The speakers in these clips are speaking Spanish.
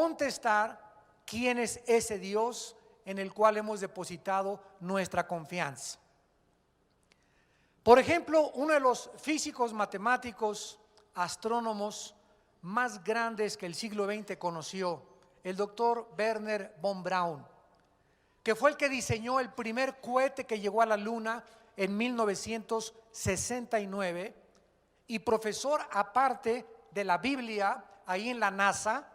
contestar quién es ese Dios en el cual hemos depositado nuestra confianza. Por ejemplo, uno de los físicos, matemáticos, astrónomos más grandes que el siglo XX conoció, el doctor Wernher von Braun, que fue el que diseñó el primer cohete que llegó a la luna en 1969 y profesor aparte de la Biblia ahí en la NASA.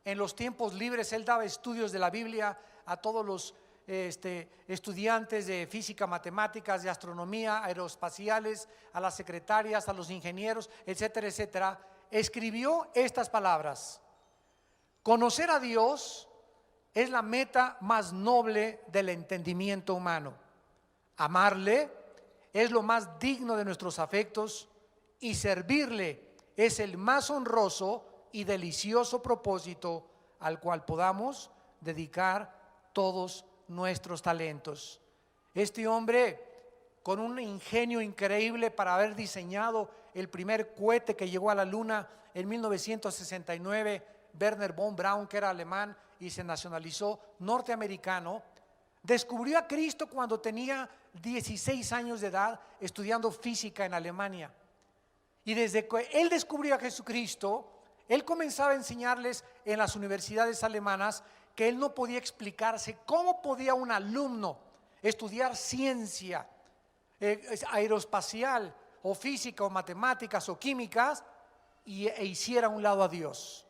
En los tiempos libres él daba estudios de la Biblia a todos los estudiantes de física, matemáticas, de astronomía, aeroespaciales, a las secretarias, a los ingenieros, etcétera, etcétera. Escribió estas palabras: conocer a Dios es la meta más noble del entendimiento humano. Amarle es lo más digno de nuestros afectos y servirle es el más honroso y delicioso propósito al cual podamos dedicar todos nuestros talentos. Este hombre, con un ingenio increíble para haber diseñado el primer cohete que llegó a la luna en 1969, Wernher von Braun, que era alemán y se nacionalizó norteamericano, descubrió a Cristo cuando tenía 16 años de edad, estudiando física en Alemania. Y desde que él descubrió a Jesucristo, él comenzaba a enseñarles en las universidades alemanas que él no podía explicarse cómo podía un alumno estudiar ciencia aeroespacial o física o matemáticas o químicas e hiciera a un lado a Dios.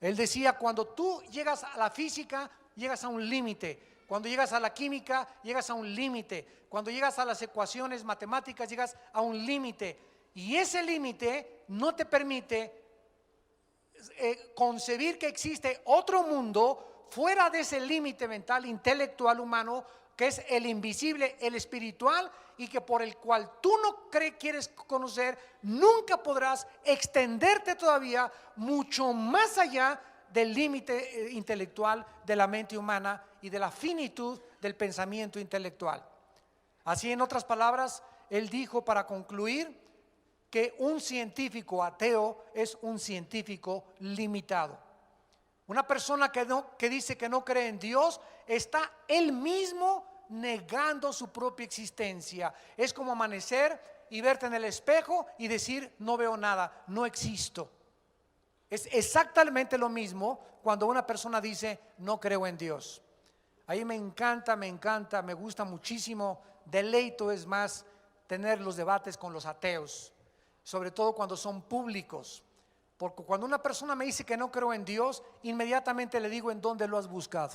Él decía: cuando tú llegas a la física, llegas a un límite. Cuando llegas a la química, llegas a un límite. Cuando llegas a las ecuaciones matemáticas, llegas a un límite. Y ese límite no te permite concebir que existe otro mundo fuera de ese límite mental, intelectual, humano, que es el invisible, el espiritual, y que por el cual tú no quieres conocer. Nunca podrás extenderte todavía mucho más allá del límite intelectual de la mente humana y de la finitud del pensamiento intelectual. Así, en otras palabras, él dijo, para concluir, que un científico ateo es un científico limitado. Una persona que dice que no cree en Dios está él mismo negando su propia existencia. Es como amanecer y verte en el espejo y decir: no veo nada, no existo. Es exactamente lo mismo cuando una persona dice: no creo en Dios. Ahí me encanta, me gusta muchísimo, deleito es más tener los debates con los ateos, sobre todo cuando son públicos. Porque cuando una persona me dice que no creo en Dios, inmediatamente le digo: ¿en dónde lo has buscado?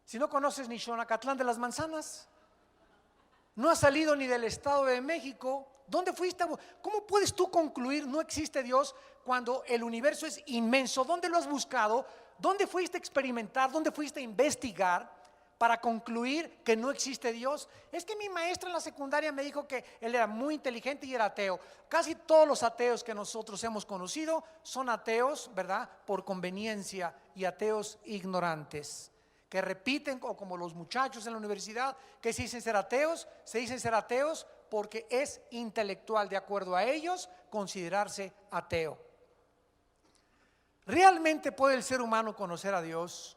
Si no conoces ni Xonacatlán de las Manzanas, no has salido ni del Estado de México, ¿dónde fuiste? ¿Cómo puedes tú concluir no existe Dios cuando el universo es inmenso? ¿Dónde lo has buscado? ¿Dónde fuiste a experimentar? ¿Dónde fuiste a investigar para concluir que no existe Dios? Es que mi maestra en la secundaria me dijo que él era muy inteligente y era ateo. Casi todos los ateos que nosotros hemos conocido son ateos, ¿verdad?, por conveniencia, y ateos ignorantes, que repiten, o como los muchachos en la universidad que se dicen ser ateos porque es intelectual, de acuerdo a ellos, considerarse ateo. ¿Realmente puede el ser humano conocer a Dios?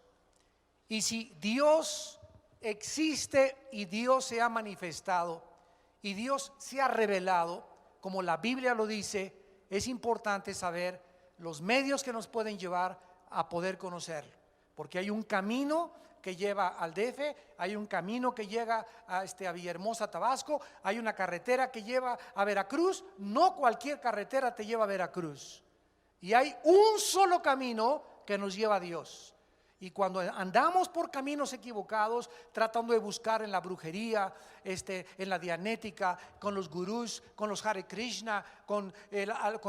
Y si Dios existe y Dios se ha manifestado y Dios se ha revelado, como la Biblia lo dice, es importante saber los medios que nos pueden llevar a poder conocerlo. Porque hay un camino que lleva al DF, hay un camino que llega a Villahermosa, Tabasco, hay una carretera que lleva a Veracruz. No cualquier carretera te lleva a Veracruz. Y hay un solo camino que nos lleva a Dios. Y cuando andamos por caminos equivocados, tratando de buscar en la brujería, en la dianética, con los gurús, con los Hare Krishna, con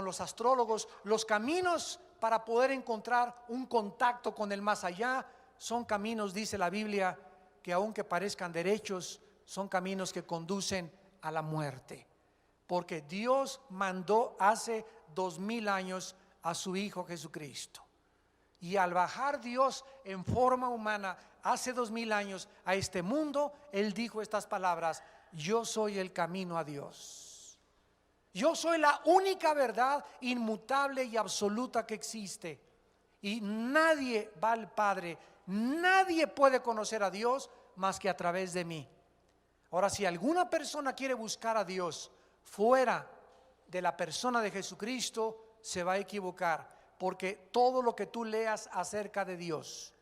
los astrólogos, los caminos para poder encontrar un contacto con el más allá, son caminos, dice la Biblia, que aunque parezcan derechos, son caminos que conducen a la muerte. Porque Dios mandó hace 2000 años a su Hijo Jesucristo. Y al bajar Dios en forma humana hace 2000 años a este mundo, Él dijo estas palabras: yo soy el camino a Dios. Yo soy la única verdad inmutable y absoluta que existe. Y nadie va al Padre, nadie puede conocer a Dios más que a través de mí. Ahora, si alguna persona quiere buscar a Dios fuera de la persona de Jesucristo, se va a equivocar, porque todo lo que tú leas acerca de Dios,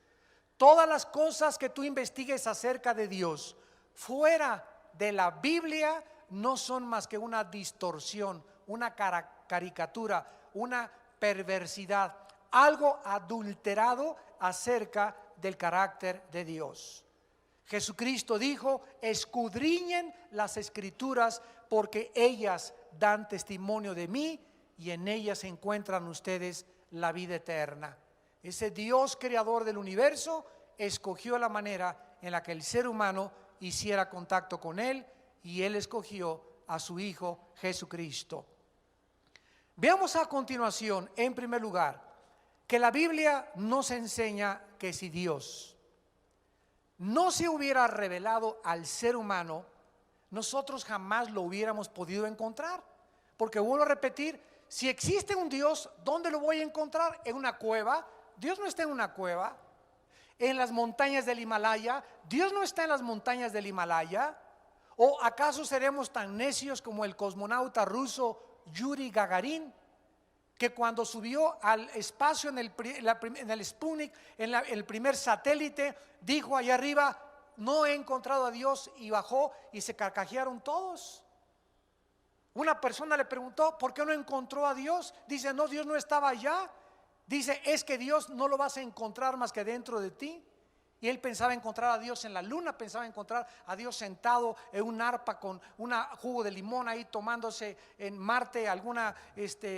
todas las cosas que tú investigues acerca de Dios fuera de la Biblia, no son más que una distorsión, una caricatura, una perversidad, algo adulterado acerca del carácter de Dios. Jesucristo dijo: escudriñen las Escrituras, porque ellas dan testimonio de mí y en ellas encuentran ustedes la vida eterna. Ese Dios creador del universo escogió la manera en la que el ser humano hiciera contacto con Él, y Él escogió a su Hijo Jesucristo. Veamos a continuación, en primer lugar, que la Biblia nos enseña que si Dios no se hubiera revelado al ser humano, nosotros jamás lo hubiéramos podido encontrar. Porque vuelvo a repetir, si existe un Dios, ¿dónde lo voy a encontrar? ¿En una cueva? Dios no está en una cueva. ¿En las montañas del Himalaya? Dios no está en las montañas del Himalaya. ¿O acaso seremos tan necios como el cosmonauta ruso Yuri Gagarin, que cuando subió al espacio en el Sputnik, en el primer satélite, dijo allá arriba: no he encontrado a Dios, y bajó y se carcajearon todos? Una persona le preguntó: ¿por qué no encontró a Dios? Dice: no, Dios no estaba allá. Dice: es que Dios no lo vas a encontrar más que dentro de ti. Y él pensaba encontrar a Dios en la luna, pensaba encontrar a Dios sentado en un arpa con un jugo de limón ahí, tomándose en Marte alguna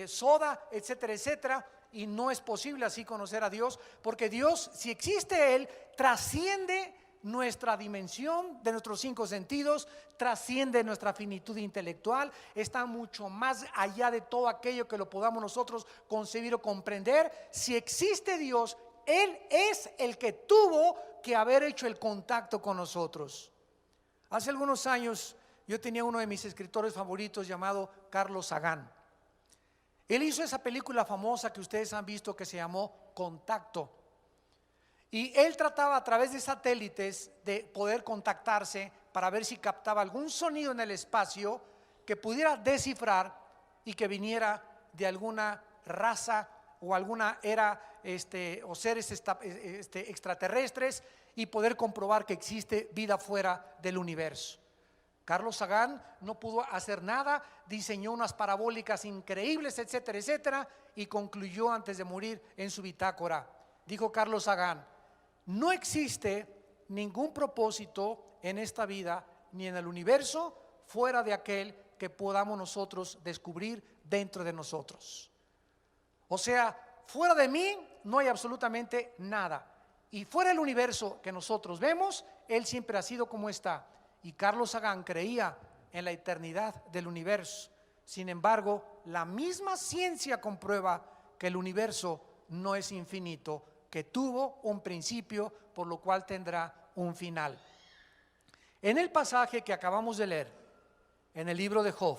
soda, etcétera, etcétera. Y no es posible así conocer a Dios, porque Dios, si existe Él, trasciende nuestra dimensión de nuestros 5 sentidos, trasciende nuestra finitud intelectual, está mucho más allá de todo aquello que lo podamos nosotros concebir o comprender. Si existe Dios, Él es el que tuvo que haber hecho el contacto con nosotros. Hace algunos años yo tenía uno de mis escritores favoritos llamado Carlos Sagan. Él hizo esa película famosa que ustedes han visto que se llamó Contacto. Y él trataba a través de satélites de poder contactarse para ver si captaba algún sonido en el espacio que pudiera descifrar y que viniera de alguna raza o alguna era o seres extraterrestres, y poder comprobar que existe vida fuera del universo. Carlos Sagan no pudo hacer nada, diseñó unas parabólicas increíbles, etcétera, etcétera, y concluyó antes de morir en su bitácora. Dijo Carlos Sagan: no existe ningún propósito en esta vida ni en el universo fuera de aquel que podamos nosotros descubrir dentro de nosotros. O sea, fuera de mí no hay absolutamente nada, y fuera del universo que nosotros vemos, Él siempre ha sido como está. Y Carlos Sagan creía en la eternidad del universo. Sin embargo, la misma ciencia comprueba que el universo no es infinito, que tuvo un principio, por lo cual tendrá un final. En el pasaje que acabamos de leer, en el libro de Job,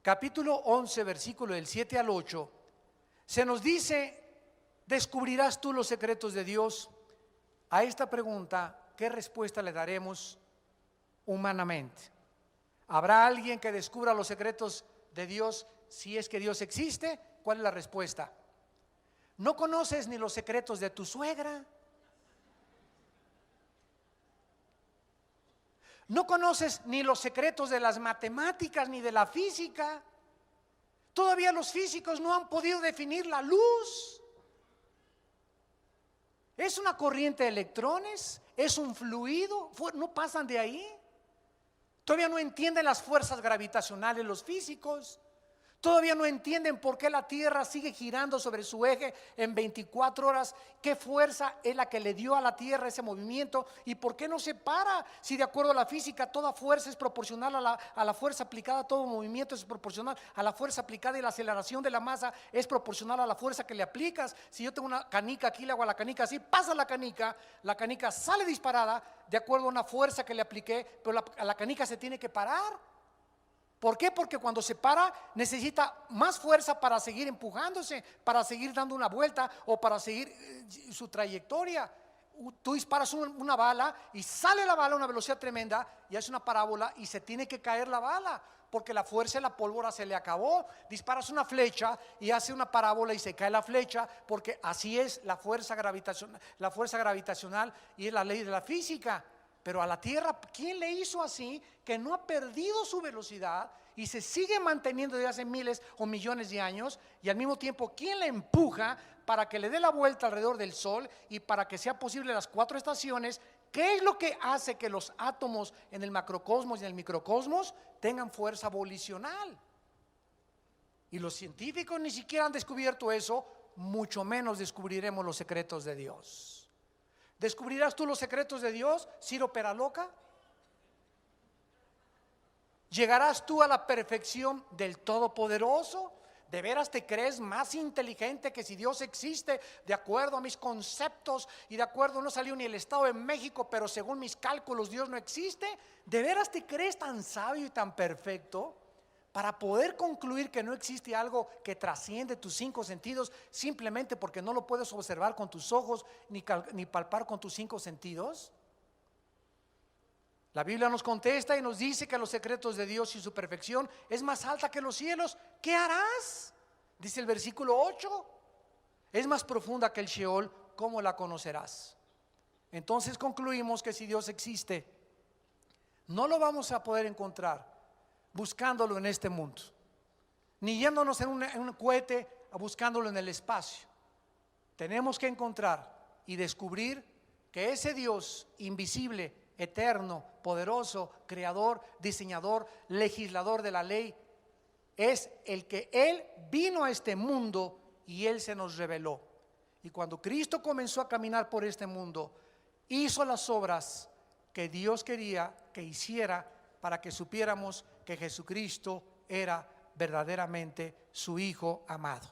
capítulo 11, versículo del 7 al 8, se nos dice: ¿descubrirás tú los secretos de Dios? A esta pregunta, ¿qué respuesta le daremos humanamente? ¿Habrá alguien que descubra los secretos de Dios si es que Dios existe? ¿Cuál es la respuesta? ¿No conoces ni los secretos de tu suegra? ¿No conoces ni los secretos de las matemáticas ni de la física? Todavía los físicos no han podido definir la luz. ¿Es una corriente de electrones? ¿Es un fluido? ¿No pasan de ahí? Todavía no entienden las fuerzas gravitacionales los físicos. Todavía no entienden por qué la Tierra sigue girando sobre su eje en 24 horas. ¿Qué fuerza es la que le dio a la Tierra ese movimiento? ¿Y por qué no se para? Si de acuerdo a la física toda fuerza es proporcional a la fuerza aplicada, todo movimiento es proporcional a la fuerza aplicada, y la aceleración de la masa es proporcional a la fuerza que le aplicas. Si yo tengo una canica aquí, le hago a la canica así, pasa la canica sale disparada de acuerdo a una fuerza que le apliqué, pero la canica se tiene que parar. ¿Por qué? Porque cuando se para necesita más fuerza para seguir empujándose, para seguir dando una vuelta o para seguir su trayectoria. Tú disparas una bala y sale la bala a una velocidad tremenda y hace una parábola y se tiene que caer la bala porque la fuerza de la pólvora se le acabó. Disparas una flecha y hace una parábola y se cae la flecha, porque así es la fuerza gravitacional y es la ley de la física. Pero a la Tierra, ¿quién le hizo así que no ha perdido su velocidad y se sigue manteniendo desde hace miles o millones de años? Y al mismo tiempo, ¿quién la empuja para que le dé la vuelta alrededor del Sol y para que sea posible las 4 estaciones? ¿Qué es lo que hace que los átomos en el macrocosmos y en el microcosmos tengan fuerza volicional? Y los científicos ni siquiera han descubierto eso, mucho menos descubriremos los secretos de Dios. ¿Descubrirás tú los secretos de Dios, Ciro Peraloca? ¿Llegarás tú a la perfección del Todopoderoso? ¿De veras te crees más inteligente que si Dios existe? De acuerdo a mis conceptos y de acuerdo, no salió ni el Estado de México, pero según mis cálculos Dios no existe. ¿De veras te crees tan sabio y tan perfecto para poder concluir que no existe algo que trasciende tus 5 sentidos simplemente porque no lo puedes observar con tus ojos ni palpar con tus 5 sentidos? La Biblia nos contesta y nos dice que los secretos de Dios y su perfección es más alta que los cielos. ¿Qué harás? Dice el versículo 8. Es más profunda que el Sheol, ¿cómo la conocerás? Entonces concluimos que si Dios existe, no lo vamos a poder encontrar buscándolo en este mundo, ni yéndonos en un cohete buscándolo en el espacio. Tenemos que encontrar y descubrir que ese Dios invisible, eterno, poderoso, creador, diseñador, legislador de la ley, es el que Él vino a este mundo y Él se nos reveló. Y cuando Cristo comenzó a caminar por este mundo, hizo las obras que Dios quería que hiciera para que supiéramos que Jesucristo era verdaderamente su Hijo amado.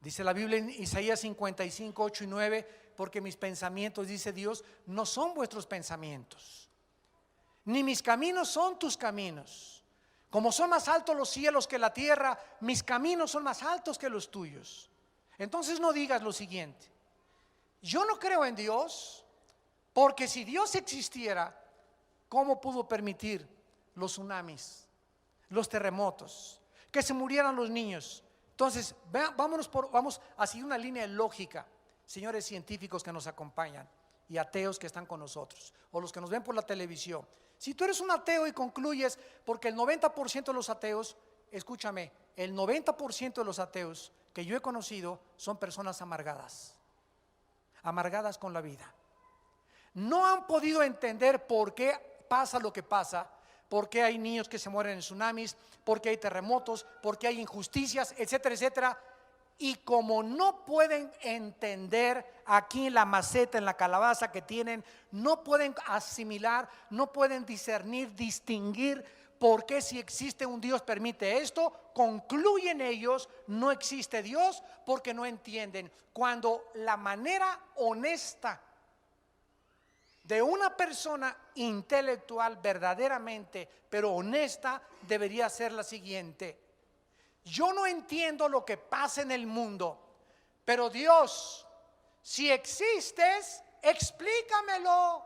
Dice la Biblia en Isaías 55, 8 y 9, porque mis pensamientos, dice Dios, no son vuestros pensamientos, ni mis caminos son tus caminos. Como son más altos los cielos que la tierra, mis caminos son más altos que los tuyos. Entonces no digas lo siguiente: yo no creo en Dios, porque si Dios existiera, ¿cómo pudo permitir los tsunamis, los terremotos, que se murieran los niños? Entonces vamos a seguir una línea lógica, señores científicos que nos acompañan y ateos que están con nosotros, o los que nos ven por la televisión. Si tú eres un ateo y concluyes, porque el 90% de los ateos, escúchame, el 90% de los ateos que yo he conocido son personas amargadas con la vida. No han podido entender por qué pasa lo que pasa, por qué hay niños que se mueren en tsunamis, por qué hay terremotos, por qué hay injusticias, etcétera, etcétera. Y como no pueden entender aquí en la maceta, en la calabaza que tienen, no pueden asimilar, no pueden discernir, distinguir por qué, si existe un Dios, permite esto, concluyen ellos: no existe Dios, porque no entienden. Cuando la manera honesta de una persona intelectual verdaderamente, pero honesta, debería ser la siguiente: yo no entiendo lo que pasa en el mundo, pero Dios, si existes, explícamelo.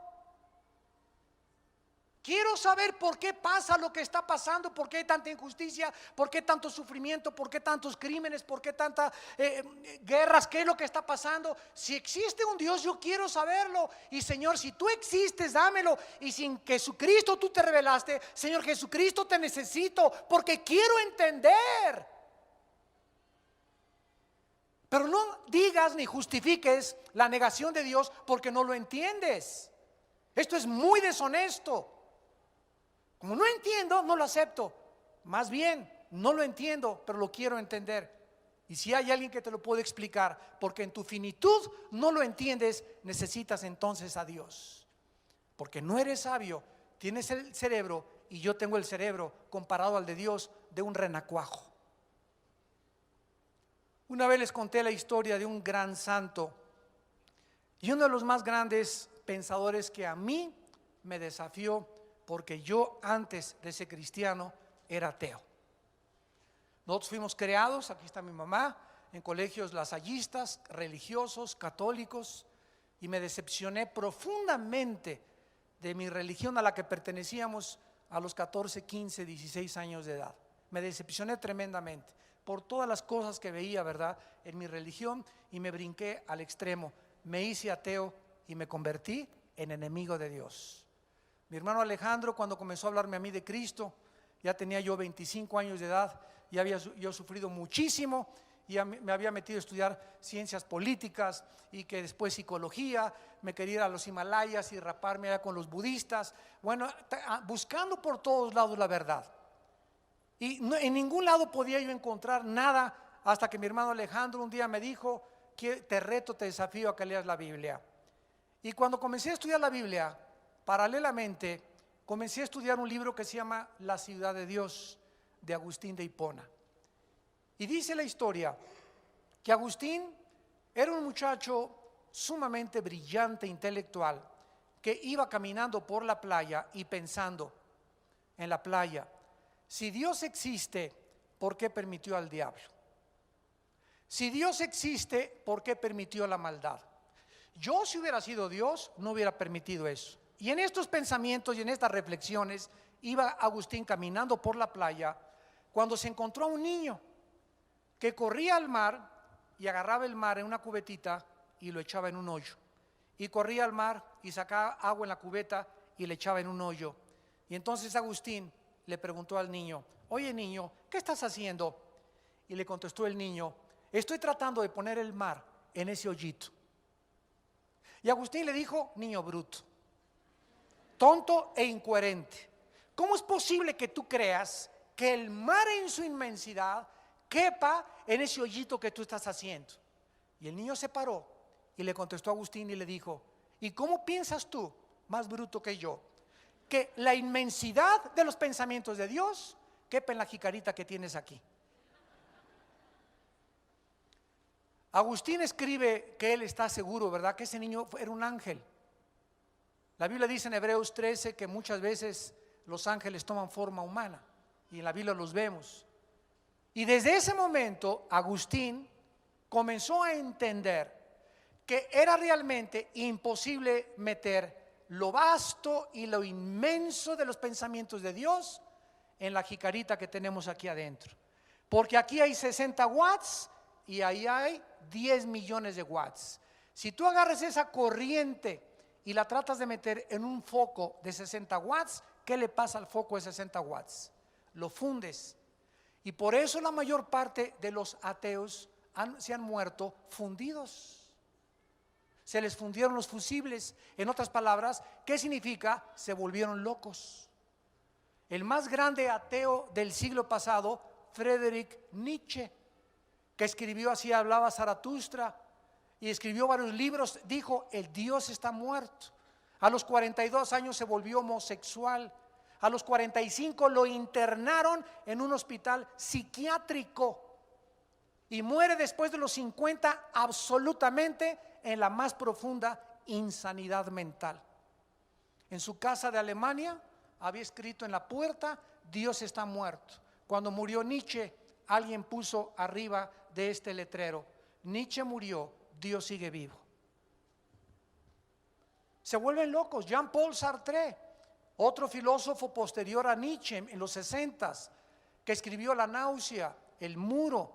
Quiero saber por qué pasa lo que está pasando, por qué hay tanta injusticia, por qué tanto sufrimiento, por qué tantos crímenes, por qué tantas guerras, qué es lo que está pasando. Si existe un Dios, yo quiero saberlo. Y Señor, si tú existes, dámelo. Y si en Jesucristo tú te revelaste, Señor Jesucristo, te necesito porque quiero entender. Pero no digas ni justifiques la negación de Dios porque no lo entiendes. Esto es muy deshonesto. Como no entiendo, no lo acepto. Más bien, no lo entiendo, pero lo quiero entender. Y si hay alguien que te lo puede explicar, porque en tu finitud no lo entiendes, necesitas entonces a Dios. Porque no eres sabio, tienes el cerebro, y yo tengo el cerebro comparado al de Dios, de un renacuajo. Una vez les conté la historia de un gran santo y uno de los más grandes pensadores que a mí me desafió, porque yo antes de ser cristiano era ateo. Nosotros fuimos creados, aquí está mi mamá, en colegios lasallistas, religiosos, católicos, y me decepcioné profundamente de mi religión a la que pertenecíamos a los 14, 15, 16 años de edad. Me decepcioné tremendamente por todas las cosas que veía, ¿verdad?, en mi religión, y me brinqué al extremo. Me hice ateo y me convertí en enemigo de Dios. Mi hermano Alejandro, cuando comenzó a hablarme a mí de Cristo, ya tenía yo 25 años de edad, y había yo sufrido muchísimo, y me había metido a estudiar ciencias políticas y que después psicología, me quería ir a los Himalayas y raparme allá con los budistas, bueno, buscando por todos lados la verdad. Y en ningún lado podía yo encontrar nada, hasta que mi hermano Alejandro un día me dijo: te reto, te desafío a que leas la Biblia. Y cuando comencé a estudiar la Biblia, paralelamente comencé a estudiar un libro que se llama La ciudad de Dios, de Agustín de Hipona. Y dice la historia que Agustín era un muchacho sumamente brillante, intelectual, que iba caminando por la playa y pensando en la playa: si Dios existe, ¿por qué permitió al diablo? Si Dios existe, ¿por qué permitió la maldad? Yo, si hubiera sido Dios, no hubiera permitido eso. Y en estos pensamientos y en estas reflexiones iba Agustín caminando por la playa, cuando se encontró a un niño que corría al mar y agarraba el mar en una cubetita y lo echaba en un hoyo, y corría al mar y sacaba agua en la cubeta y le echaba en un hoyo. Y entonces Agustín le preguntó al niño: oye, niño, ¿qué estás haciendo? Y le contestó el niño: estoy tratando de poner el mar en ese hoyito. Y Agustín le dijo: niño bruto, tonto e incoherente, ¿cómo es posible que tú creas que el mar en su inmensidad quepa en ese hoyito que tú estás haciendo? Y el niño se paró y le contestó a Agustín y le dijo: ¿y cómo piensas tú, más bruto que yo, que la inmensidad de los pensamientos de Dios quepa en la jicarita que tienes aquí? Agustín escribe que él está seguro, ¿verdad?, que ese niño era un ángel. La Biblia dice en Hebreos 13 que muchas veces los ángeles toman forma humana, y en la Biblia los vemos. Y desde ese momento Agustín comenzó a entender que era realmente imposible meter lo vasto y lo inmenso de los pensamientos de Dios en la jicarita que tenemos aquí adentro, porque aquí hay 60 watts y ahí hay 10 millones de watts. Si tú agarras esa corriente y la tratas de meter en un foco de 60 watts, ¿qué le pasa al foco de 60 watts? Lo fundes. Y por eso la mayor parte de los ateos se han muerto fundidos. Se les fundieron los fusibles. En otras palabras, ¿qué significa? Se volvieron locos. El más grande ateo del siglo pasado, Friedrich Nietzsche, que escribió Así hablaba Zaratustra, y escribió varios libros, dijo: el Dios está muerto. A los 42 años se volvió homosexual. A los 45 lo internaron en un hospital psiquiátrico y muere después de los 50 absolutamente en la más profunda insanidad mental. En su casa de Alemania había escrito en la puerta: Dios está muerto. Cuando murió Nietzsche, alguien puso arriba de este letrero: Nietzsche murió, Dios sigue vivo. Se vuelven locos. Jean-Paul Sartre, otro filósofo posterior a Nietzsche en los 60s, que escribió La náusea, El muro,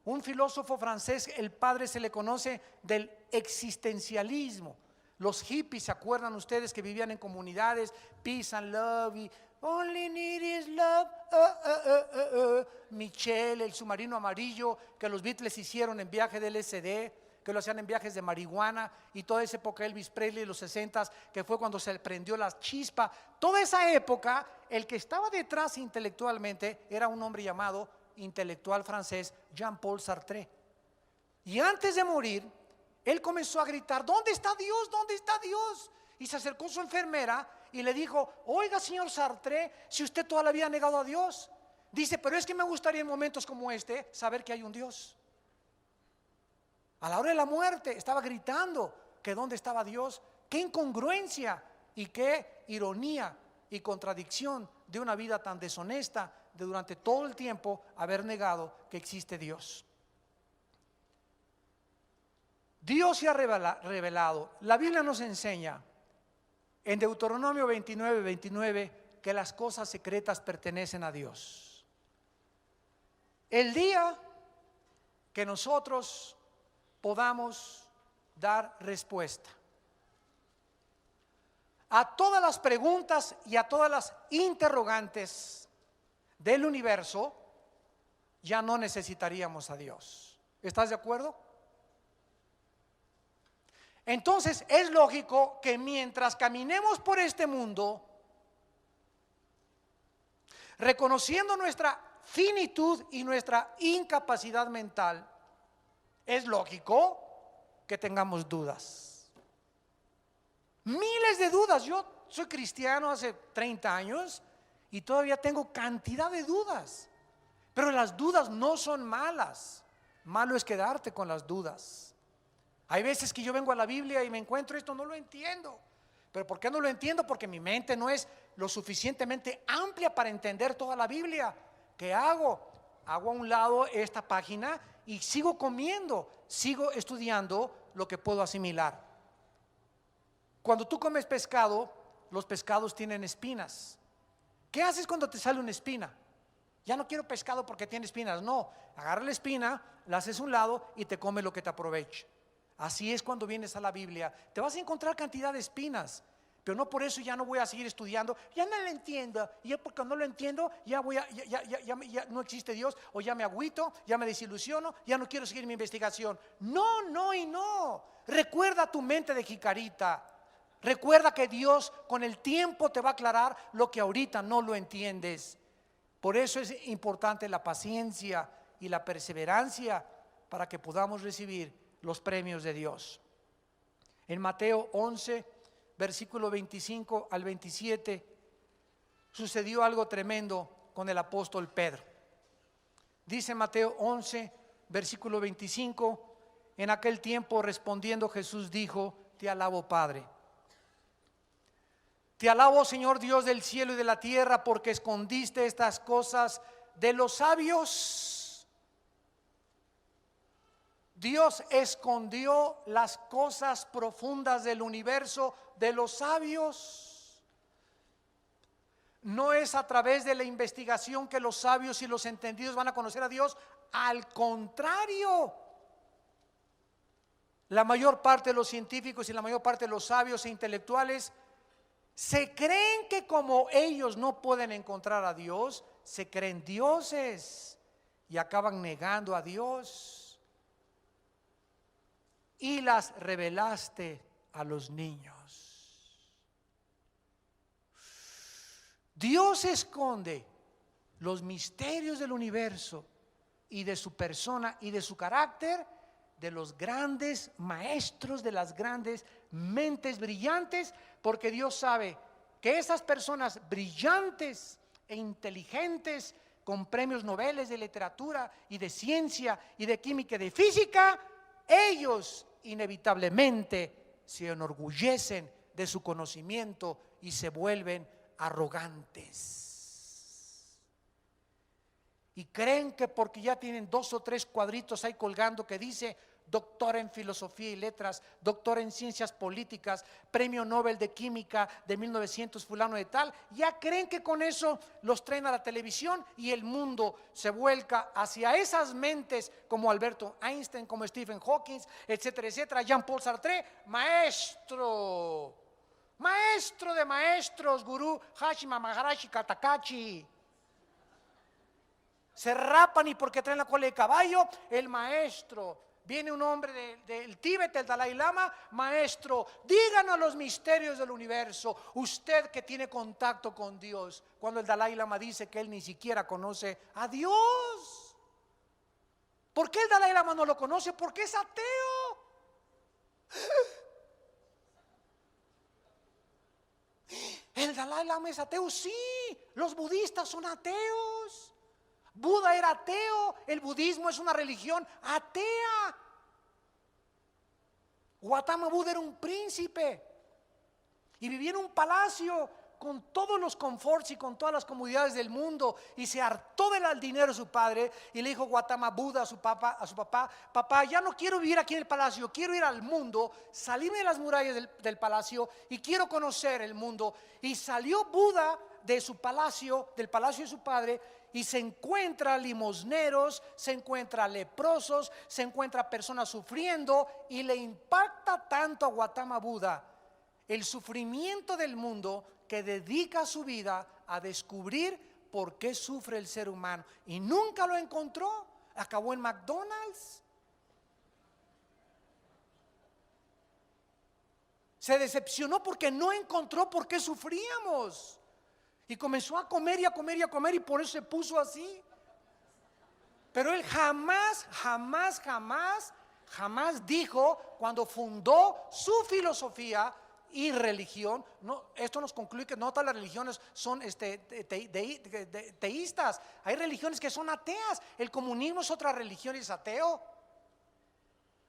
un filósofo francés, el padre se le conoce del existencialismo. Los hippies, ¿se acuerdan ustedes que vivían en comunidades? Peace and love, y only need is love. Michel, el submarino amarillo que los Beatles hicieron en viaje de LSD, que lo hacían en viajes de marihuana, y toda esa época Elvis Presley, los 60s, que fue cuando se prendió la chispa. Toda esa época, el que estaba detrás intelectualmente era un hombre llamado intelectual francés, Jean-Paul Sartre. Y antes de morir, él comenzó a gritar: ¿dónde está Dios? ¿Dónde está Dios? Y se acercó su enfermera y le dijo: oiga, señor Sartre, si usted toda la vida ha negado a Dios. Dice: pero es que me gustaría en momentos como este saber que hay un Dios. A la hora de la muerte estaba gritando que dónde estaba Dios. Qué incongruencia y qué ironía y contradicción de una vida tan deshonesta, de durante todo el tiempo haber negado que existe Dios. Dios se ha revelado. La Biblia nos enseña en Deuteronomio 29:29 que las cosas secretas pertenecen a Dios. El día que nosotros podamos dar respuesta a todas las preguntas y a todas las interrogantes del universo, ya no necesitaríamos a Dios. ¿Estás de acuerdo? Entonces es lógico que mientras caminemos por este mundo, reconociendo nuestra finitud y nuestra incapacidad mental, es lógico que tengamos dudas. Miles de dudas. Yo soy cristiano hace 30 años y todavía tengo cantidad de dudas. Pero las dudas no son malas. Malo es quedarte con las dudas. Hay veces que yo vengo a la Biblia y me encuentro esto, no lo entiendo. ¿Pero por qué no lo entiendo? Porque mi mente no es lo suficientemente amplia para entender toda la Biblia. ¿Qué hago? Hago a un lado esta página y sigo comiendo, sigo estudiando lo que puedo asimilar. Cuando tú comes pescado, los pescados tienen espinas. ¿Qué haces cuando te sale una espina? Ya no quiero pescado porque tiene espinas. No, agarra la espina, la haces a un lado y te come lo que te aproveche. Así es cuando vienes a la Biblia. Te vas a encontrar cantidad de espinas, pero no por eso ya no voy a seguir estudiando. Ya no lo entiendo. Y porque no lo entiendo, ya no existe Dios. O ya me agüito, ya me desilusiono, ya no quiero seguir mi investigación. No, no y no. Recuerda tu mente de jicarita. Recuerda que Dios con el tiempo te va a aclarar lo que ahorita no lo entiendes. Por eso es importante la paciencia y la perseverancia para que podamos recibir los premios de Dios. En Mateo 11, versículo 25 al 27, sucedió algo tremendo con el apóstol Pedro. Dice Mateo 11, versículo 25: en aquel tiempo respondiendo Jesús dijo: te alabo, Padre. Te alabo, Señor Dios del cielo y de la tierra, porque escondiste estas cosas de los sabios. Dios escondió las cosas profundas del universo de los sabios. No es a través de la investigación que los sabios y los entendidos van a conocer a Dios. Al contrario, la mayor parte de los científicos y la mayor parte de los sabios e intelectuales se creen que como ellos no pueden encontrar a Dios, se creen dioses y acaban negando a Dios. Y las revelaste a los niños. Dios esconde los misterios del universo y de su persona y de su carácter de los grandes maestros, de las grandes mentes brillantes, porque Dios sabe que esas personas brillantes e inteligentes con premios Nobel de literatura y de ciencia y de química y de física, ellos inevitablemente se enorgullecen de su conocimiento y se vuelven arrogantes. Y creen que porque ya tienen 2 o 3 cuadritos ahí colgando que dice doctor en filosofía y letras, doctor en ciencias políticas, premio Nobel de química de 1900 fulano de tal, ya creen que con eso los traen a la televisión y el mundo se vuelca hacia esas mentes como Alberto Einstein, como Stephen Hawking, etcétera, etcétera. Jean-Paul Sartre, maestro de maestros, gurú Hashima Maharashi Katakachi. Se rapan y porque traen la cola de caballo, el maestro. Viene un hombre del Tíbet, el Dalai Lama: maestro, díganos los misterios del universo, usted que tiene contacto con Dios. Cuando el Dalai Lama dice que él ni siquiera conoce a Dios. ¿Por qué el Dalai Lama no lo conoce? Porque es ateo. El Dalai Lama es ateo, sí. Los budistas son ateos. Buda era ateo, el budismo es una religión atea. Gautama Buda era un príncipe y vivía en un palacio con todos los conforts y con todas las comodidades del mundo, y se hartó del dinero de su padre, y le dijo Gautama Buda a su papá: papá, ya no quiero vivir aquí en el palacio, quiero ir al mundo, salirme de las murallas del palacio, y quiero conocer el mundo. Y salió Buda de su palacio, del palacio de su padre, y se encuentra limosneros, se encuentra leprosos, se encuentra personas sufriendo, y le impacta tanto a Gautama Buda el sufrimiento del mundo, que dedica su vida a descubrir por qué sufre el ser humano, y nunca lo encontró. Acabó en McDonald's. Se decepcionó porque no encontró por qué sufríamos, y comenzó a comer y a comer y a comer, y por eso se puso así. Pero él jamás dijo, cuando fundó su filosofía y religión, no, esto nos concluye que no todas las religiones son teístas. Hay religiones que son ateas. El comunismo es otra religión y es ateo.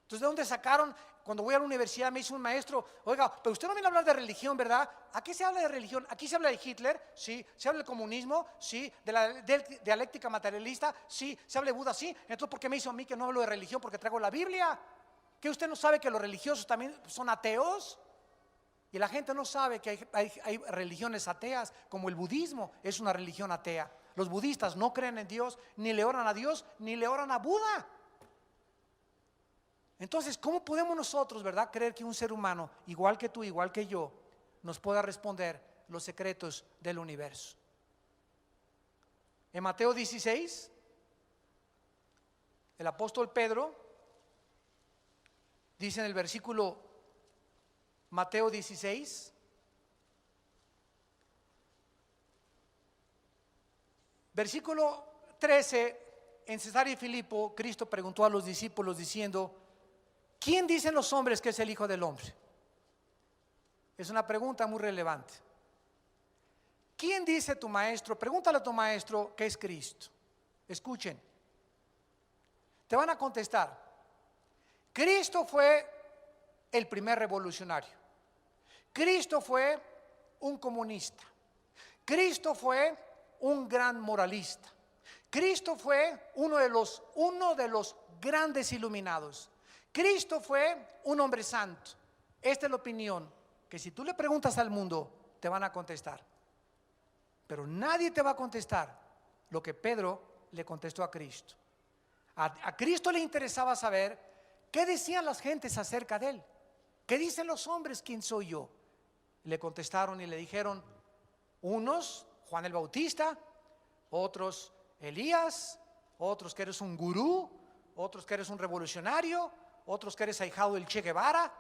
Entonces, ¿de dónde sacaron? Cuando voy a la universidad me dice un maestro: oiga, pero usted no viene a hablar de religión, ¿verdad? ¿Aquí se habla de religión? ¿Aquí se habla de Hitler? Sí. ¿Se habla del comunismo? Sí. ¿De la dialéctica materialista? Sí. ¿Se habla de Buda? Sí. Entonces, ¿por qué me hizo a mí que no hablo de religión? Porque traigo la Biblia. ¿Que usted no sabe que los religiosos también son ateos? Y la gente no sabe que hay religiones ateas, como el budismo es una religión atea. Los budistas no creen en Dios, ni le oran a Dios, ni le oran a Buda. Entonces, ¿cómo podemos nosotros, verdad, creer que un ser humano, igual que tú, igual que yo, nos pueda responder los secretos del universo? En Mateo 16, el apóstol Pedro dice en el versículo Mateo 16, versículo 13, en Cesarea y Filipo, Cristo preguntó a los discípulos diciendo: ¿quién dicen los hombres que es el Hijo del Hombre? Es una pregunta muy relevante. ¿Quién dice tu maestro? Pregúntale a tu maestro que es Cristo. Escuchen, te van a contestar: Cristo fue el primer revolucionario. Cristo fue un comunista. Cristo fue un gran moralista. Cristo fue uno de los grandes iluminados. Cristo fue un hombre santo. Esta es la opinión que, si tú le preguntas al mundo, te van a contestar. Pero nadie te va a contestar lo que Pedro le contestó a Cristo. A Cristo le interesaba saber qué decían las gentes acerca de él. ¿Qué dicen los hombres? ¿Quién soy yo? Le contestaron y le dijeron: unos Juan el Bautista, otros Elías, otros que eres un gurú, otros que eres un revolucionario, otros que eres ahijado del Che Guevara,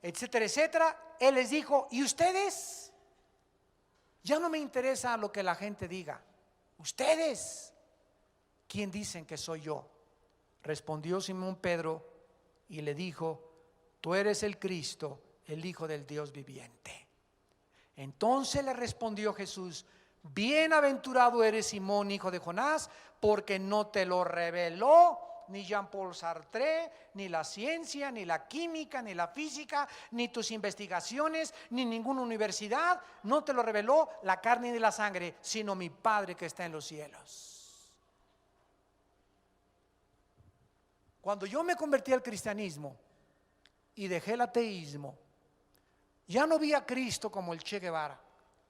etcétera, etcétera. Él les dijo: ¿y ustedes? Ya no me interesa lo que la gente diga. ¿Ustedes quién dicen que soy yo? Respondió Simón Pedro y le dijo: tú eres el Cristo, el Hijo del Dios viviente. Entonces le respondió Jesús: bienaventurado eres, Simón, hijo de Jonás, porque no te lo reveló ni Jean-Paul Sartre, ni la ciencia, ni la química, ni la física, ni tus investigaciones, ni ninguna universidad. No te lo reveló la carne ni la sangre, sino mi Padre que está en los cielos. Cuando yo me convertí al cristianismo y dejé el ateísmo, ya no vi a Cristo como el Che Guevara,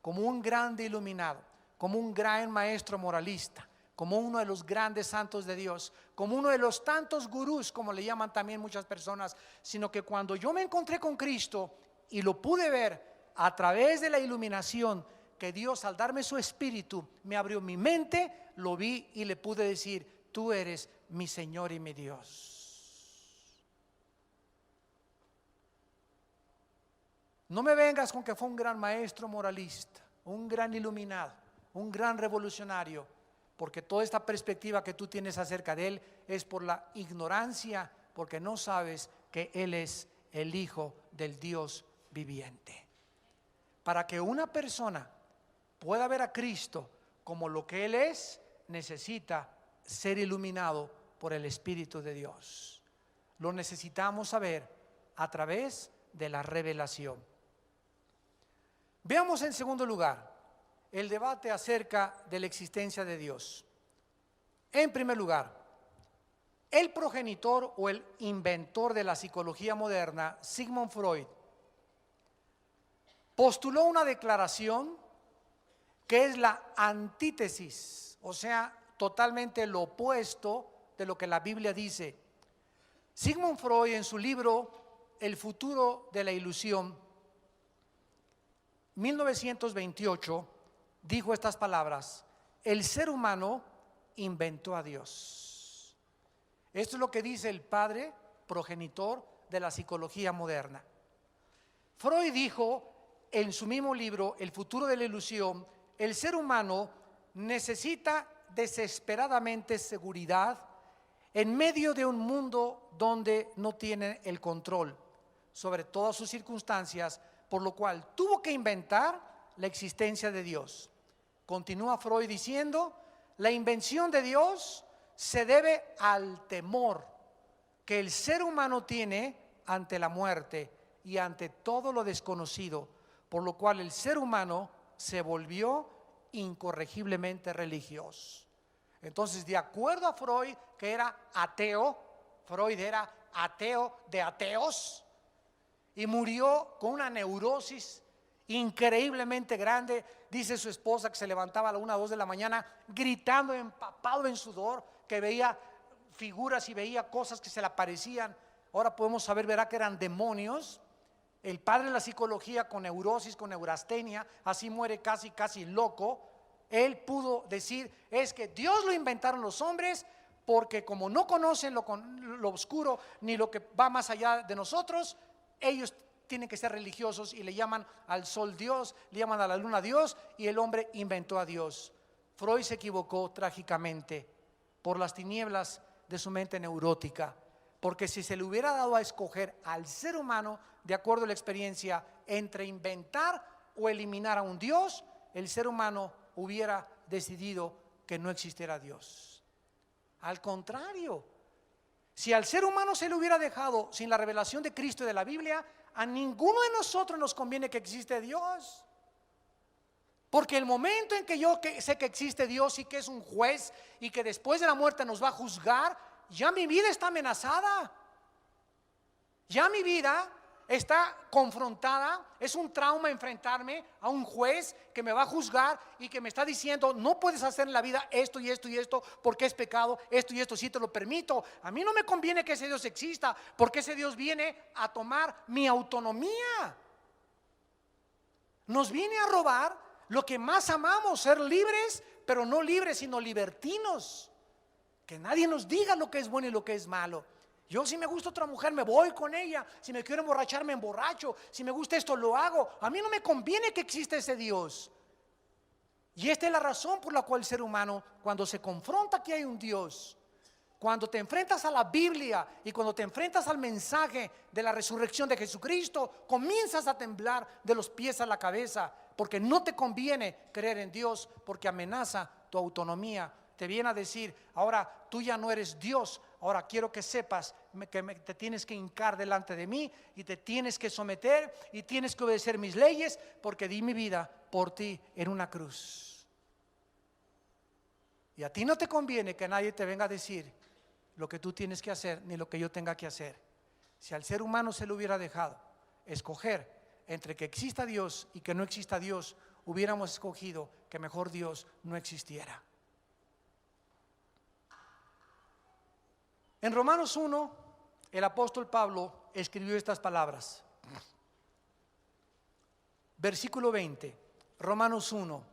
como un grande iluminado, como un gran maestro moralista, como uno de los grandes santos de Dios, como uno de los tantos gurús, como le llaman también muchas personas, sino que cuando yo me encontré con Cristo y lo pude ver a través de la iluminación que Dios, al darme su espíritu, me abrió mi mente, lo vi y le pude decir: tú eres mi Señor y mi Dios. No me vengas con que fue un gran maestro moralista, un gran iluminado, un gran revolucionario, porque toda esta perspectiva que tú tienes acerca de él es por la ignorancia, porque no sabes que él es el Hijo del Dios viviente. Para que una persona pueda ver a Cristo como lo que él es, necesita ser iluminado por el Espíritu de Dios. Lo necesitamos saber a través de la revelación. Veamos en segundo lugar el debate acerca de la existencia de Dios. En primer lugar, el progenitor o el inventor de la psicología moderna, Sigmund Freud, postuló una declaración que es la antítesis, o sea, totalmente lo opuesto de lo que la Biblia dice. Sigmund Freud, en su libro El futuro de la ilusión, 1928, dijo estas palabras: el ser humano inventó a Dios. Esto es lo que dice el padre progenitor de la psicología moderna. Freud dijo en su mismo libro El futuro de la ilusión: el ser humano necesita desesperadamente seguridad en medio de un mundo donde no tiene el control sobre todas sus circunstancias, por lo cual tuvo que inventar la existencia de Dios. Continúa Freud diciendo: la invención de Dios se debe al temor que el ser humano tiene ante la muerte y ante todo lo desconocido, por lo cual el ser humano se volvió incorregiblemente religioso. Entonces, de acuerdo a Freud, que era ateo, Freud era ateo de ateos y murió con una neurosis increíblemente grande. Dice su esposa que se levantaba a la 1 o 2 de la mañana gritando, empapado en sudor, que veía figuras y veía cosas que se le aparecían. Ahora podemos saber, verá, que eran demonios. El padre de la psicología, con neurosis, con neurastenia, así muere casi loco. Él pudo decir: es que Dios lo inventaron los hombres, porque como no conocen lo oscuro ni lo que va más allá de nosotros, ellos tienen que ser religiosos y le llaman al sol Dios, le llaman a la luna Dios, y el hombre inventó a Dios. Freud se equivocó trágicamente por las tinieblas de su mente neurótica, porque si se le hubiera dado a escoger al ser humano, de acuerdo a la experiencia, entre inventar o eliminar a un Dios, el ser humano hubiera decidido que no existiera Dios. Al contrario, si al ser humano se le hubiera dejado sin la revelación de Cristo y de la Biblia, a ninguno de nosotros nos conviene que existe Dios. Porque el momento en que yo sé que existe Dios y que es un juez y que después de la muerte nos va a juzgar, ya mi vida está amenazada. Ya mi vida está confrontada. Es un trauma enfrentarme a un juez que me va a juzgar y que me está diciendo: no puedes hacer en la vida esto y esto y esto porque es pecado, esto y esto sí te lo permito. A mí no me conviene que ese Dios exista, porque ese Dios viene a tomar mi autonomía. Nos viene a robar lo que más amamos: ser libres, pero no libres sino libertinos. Que nadie nos diga lo que es bueno y lo que es malo. Yo, si me gusta otra mujer, me voy con ella. Si me quiero emborrachar, me emborracho. Si me gusta esto, lo hago. A mí no me conviene que exista ese Dios. Y esta es la razón por la cual el ser humano, cuando se confronta que hay un Dios, cuando te enfrentas a la Biblia y cuando te enfrentas al mensaje de la resurrección de Jesucristo, comienzas a temblar de los pies a la cabeza, porque no te conviene creer en Dios, porque amenaza tu autonomía. Te viene a decir: ahora tú ya no eres Dios, ahora quiero que sepas que te tienes que hincar delante de mí y te tienes que someter y tienes que obedecer mis leyes, porque di mi vida por ti en una cruz. Y a ti no te conviene que nadie te venga a decir lo que tú tienes que hacer ni lo que yo tenga que hacer. Si al ser humano se le hubiera dejado escoger entre que exista Dios y que no exista Dios, hubiéramos escogido que mejor Dios no existiera. En Romanos 1, el apóstol Pablo escribió estas palabras. Versículo 20, Romanos 1: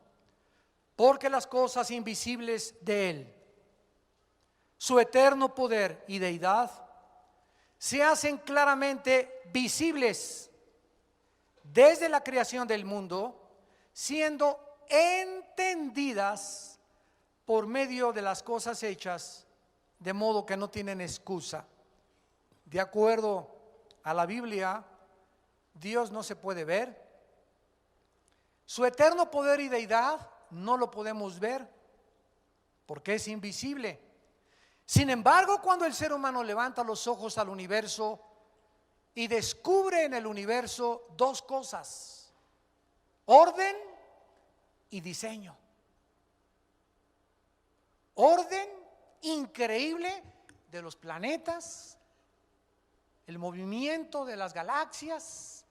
porque las cosas invisibles de Él, su eterno poder y deidad, se hacen claramente visibles desde la creación del mundo, siendo entendidas por medio de las cosas hechas, de modo que no tienen excusa. De acuerdo a la Biblia, Dios no se puede ver. Su eterno poder y deidad no lo podemos ver porque es invisible. Sin embargo, cuando el ser humano levanta los ojos al universo y descubre en el universo dos cosas: orden y diseño. Orden increíble de los planetas, el movimiento de las galaxias,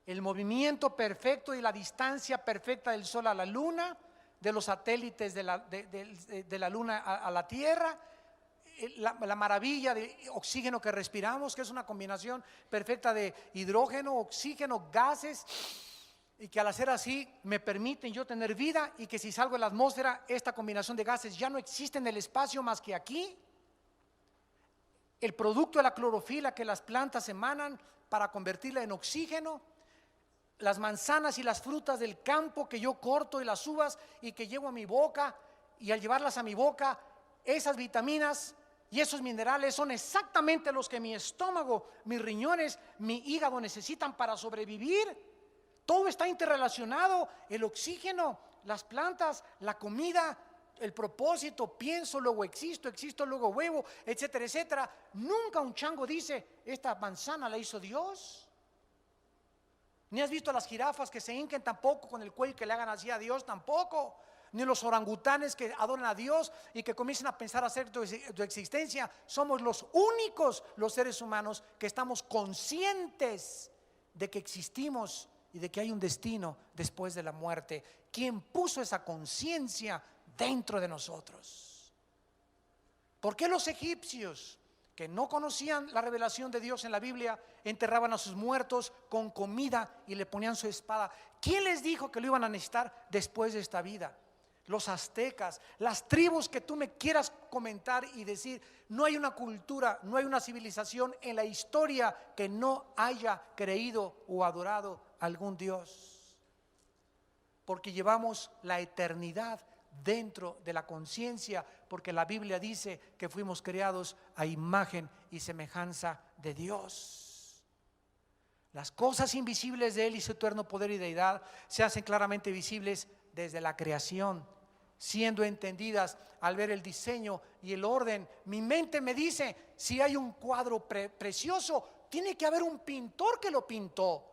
el movimiento perfecto y la distancia perfecta del Sol a la Luna, de los satélites de la Luna a la Tierra, la maravilla de oxígeno que respiramos, que es una combinación perfecta de hidrógeno, oxígeno, gases, y que al hacer así me permiten yo tener vida, y que si salgo de la atmósfera, esta combinación de gases ya no existe en el espacio más que aquí. El producto de la clorofila que las plantas emanan para convertirla en oxígeno, las manzanas y las frutas del campo que yo corto, y las uvas y que llevo a mi boca, y al llevarlas a mi boca, esas vitaminas y esos minerales son exactamente los que mi estómago, mis riñones, mi hígado necesitan para sobrevivir. Todo está interrelacionado: el oxígeno, las plantas, la comida, el propósito. Pienso, luego existo, existo, luego huevo, etcétera, etcétera. Nunca un chango dice: esta manzana la hizo Dios. Ni has visto a las jirafas que se hinquen tampoco con el cuello, que le hagan así a Dios tampoco. Ni los orangutanes que adoran a Dios y que comiencen a pensar acerca de tu existencia. Somos los únicos, los seres humanos, que estamos conscientes de que existimos y de que hay un destino después de la muerte. ¿Quién puso esa conciencia dentro de nosotros? ¿Por qué los egipcios, que no conocían la revelación de Dios en la Biblia, enterraban a sus muertos con comida y le ponían su espada? ¿Quién les dijo que lo iban a necesitar después de esta vida? Los aztecas, las tribus que tú me quieras comentar y decir, no hay una cultura, no hay una civilización en la historia que no haya creído o adorado a algún Dios, porque llevamos la eternidad dentro de la conciencia, porque la Biblia dice que fuimos creados a imagen y semejanza de Dios. Las cosas invisibles de Él y su eterno poder y deidad se hacen claramente visibles desde la creación, siendo entendidas al ver el diseño y el orden. Mi mente me dice: si hay un cuadro precioso, tiene que haber un pintor que lo pintó.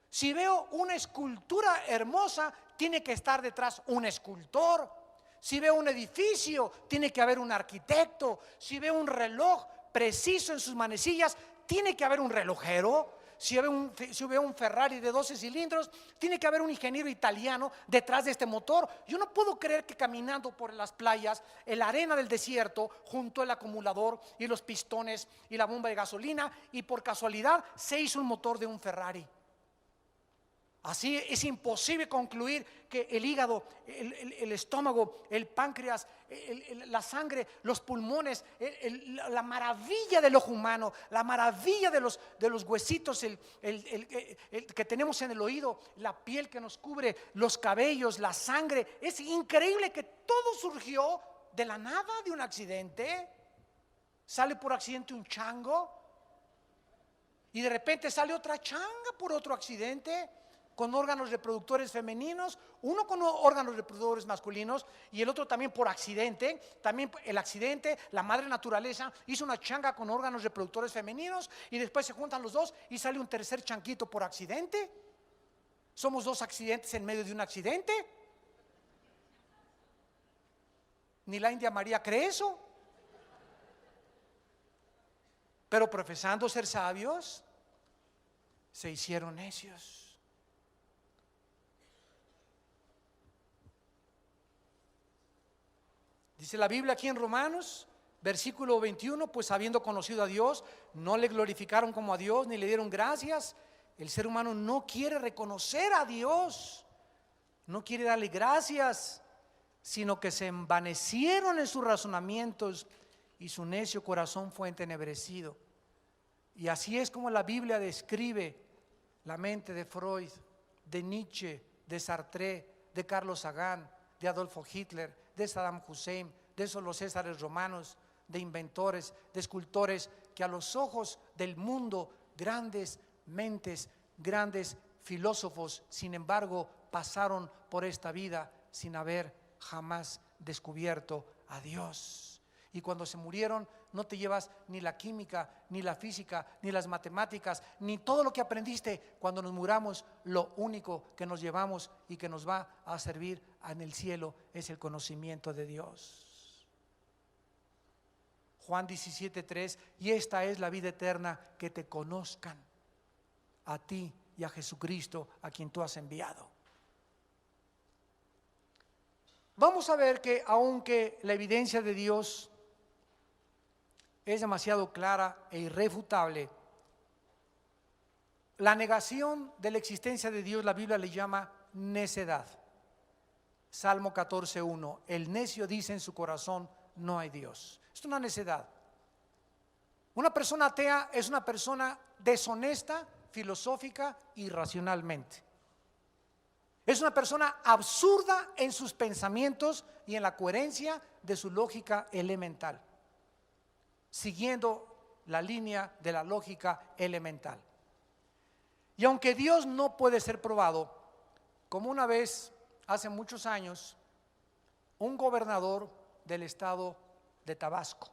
Si veo una escultura hermosa, tiene que estar detrás un escultor. Si veo un edificio, tiene que haber un arquitecto. Si veo un reloj preciso en sus manecillas, tiene que haber un relojero. Si veo un Ferrari de 12 cilindros, tiene que haber un ingeniero italiano detrás de este motor. Yo no puedo creer que caminando por las playas, en la arena del desierto, junto al acumulador y los pistones y la bomba de gasolina, y por casualidad se hizo un motor de un Ferrari. Así es imposible concluir que el hígado, el estómago, el páncreas, la sangre, los pulmones, la maravilla del ojo humano, la maravilla de los huesitos, que tenemos en el oído, la piel que nos cubre, los cabellos, la sangre. Es increíble que todo surgió de la nada, de un accidente. Sale por accidente un chango y de repente sale otra changa por otro accidente, con órganos reproductores femeninos, uno con órganos reproductores masculinos y el otro también por accidente. También el accidente, la madre naturaleza hizo una changa con órganos reproductores femeninos, y después se juntan los dos y sale un tercer changuito por accidente. Somos dos accidentes en medio de un accidente. Ni la India María cree eso. Pero profesando ser sabios, se hicieron necios. Dice la Biblia aquí en Romanos, versículo 21, pues habiendo conocido a Dios, no le glorificaron como a Dios, ni le dieron gracias. El ser humano no quiere reconocer a Dios, no quiere darle gracias, sino que se envanecieron en sus razonamientos y su necio corazón fue entenebrecido. Y así es como la Biblia describe la mente de Freud, de Nietzsche, de Sartre, de Carlos Sagan, de Adolfo Hitler, de Saddam Hussein, de esos los Césares romanos, de inventores, de escultores, que a los ojos del mundo, grandes mentes, grandes filósofos, sin embargo, pasaron por esta vida sin haber jamás descubierto a Dios. Y cuando se murieron, no te llevas ni la química, ni la física, ni las matemáticas, ni todo lo que aprendiste. Cuando nos muramos, lo único que nos llevamos y que nos va a servir en el cielo es el conocimiento de Dios. Juan 17:3, y esta es la vida eterna, que te conozcan a ti y a Jesucristo, a quien tú has enviado. Vamos a ver que aunque la evidencia de Dios es demasiado clara e irrefutable, la negación de la existencia de Dios, la Biblia le llama necedad. Salmo 14:1, el necio dice en su corazón, no hay Dios. Es una necedad. Una persona atea es una persona deshonesta, filosófica y racionalmente. Es una persona absurda en sus pensamientos y en la coherencia de su lógica elemental, siguiendo la línea de la lógica elemental. Y aunque Dios no puede ser probado, como una vez, hace muchos años, un gobernador del estado de Tabasco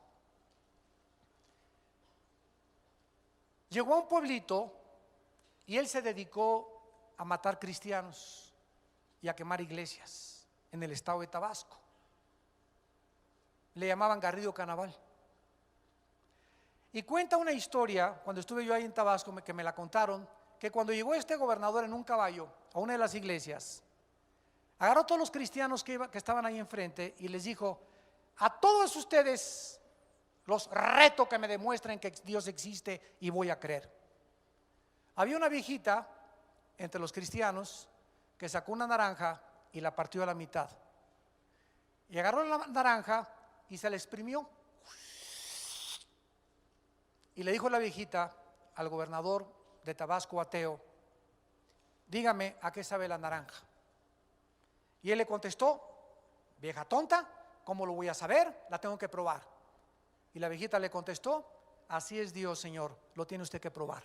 llegó a un pueblito y él se dedicó a matar cristianos y a quemar iglesias en el estado de Tabasco. Le llamaban Garrido Canaval. Y cuenta una historia, cuando estuve yo ahí en Tabasco, que me la contaron, que cuando llegó este gobernador en un caballo a una de las iglesias, agarró a todos los cristianos que estaban ahí enfrente y les dijo, a todos ustedes los reto que me demuestren que Dios existe y voy a creer. Había una viejita entre los cristianos que sacó una naranja y la partió a la mitad. Y agarró la naranja y se la exprimió. Y le dijo la viejita al gobernador de Tabasco, ateo, dígame a qué sabe la naranja. Y él le contestó, vieja tonta, ¿cómo lo voy a saber? La tengo que probar. Y la viejita le contestó, así es Dios, Señor, lo tiene usted que probar.